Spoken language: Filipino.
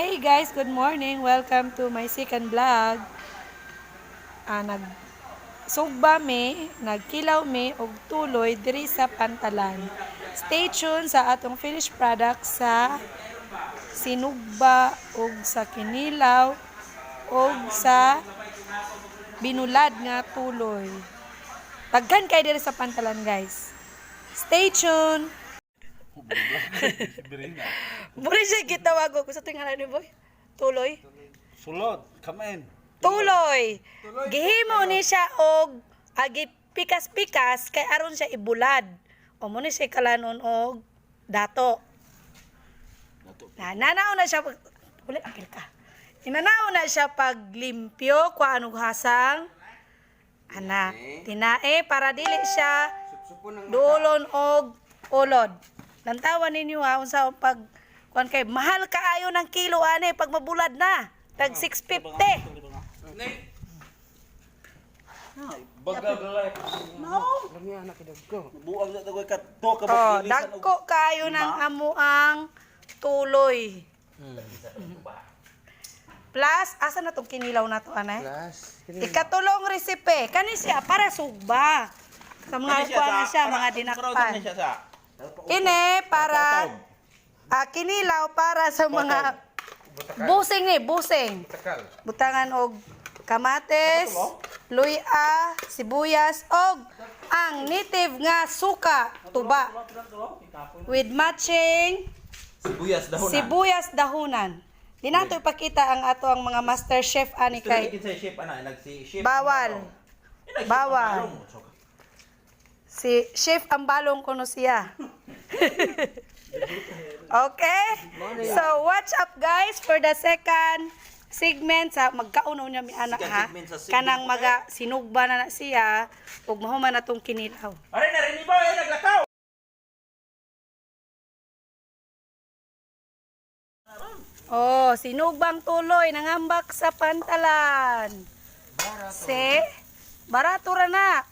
Hey guys, good morning. Welcome to my second vlog. Nagsugba me, nagkilaw me og tuloy diri sa Pantalan. Stay tuned sa atong finished product sa sinugba og sa kinilaw og sa binulad nga tuloy. Daghan kay diri sa Pantalan, guys. Stay tuned. Muli siya gitawag ko sa tingala ni boy. Tuloy. Sulod, kamen. Tuloy. Gihimo ni siya og agi pikas-pikas kay aron siya ibulad. O mo ni siya kalanon og dato. Nananaw na siya pag ulit akil ka. Inanaw na siya paglimpyo kuan og hasang ana tinae para dili siya dulon og ulod. Lantawan ninyo ha unsa pag kuan kay mahal kaayo ng kilo ani pag mabulad na. Tag 650. Bagalay. No. Lami anak kidagko. Buang na tagoy ka to ka Oh, dagko kayo ng amuang tuloy. Plus, asa na tong kinilaw na to, anay? Ikatulong resipe. Kani siya para sugba. Sa mga kuan siya, mga dinakpan. Ini para kinilaw para sa mga busing ni, busing. Butangan og kamates, luya, sibuyas og ang native nga suka, tuba. With matching sibuyas dahunan. Di nato ipakita ang ato ang mga master chef ani kay bawal. Bawal. Si Chef Ambalong kuno siya. Okay? So, watch up guys for the second segment sa magkaunaw niya mi anak ha. Kanang maga sinugba na siya ug mahuman na tong kinilaw. Are na rin iba ay naglakaw. Oh, sinugbang tuloy nangambak sa Pantalan. Barato ra na.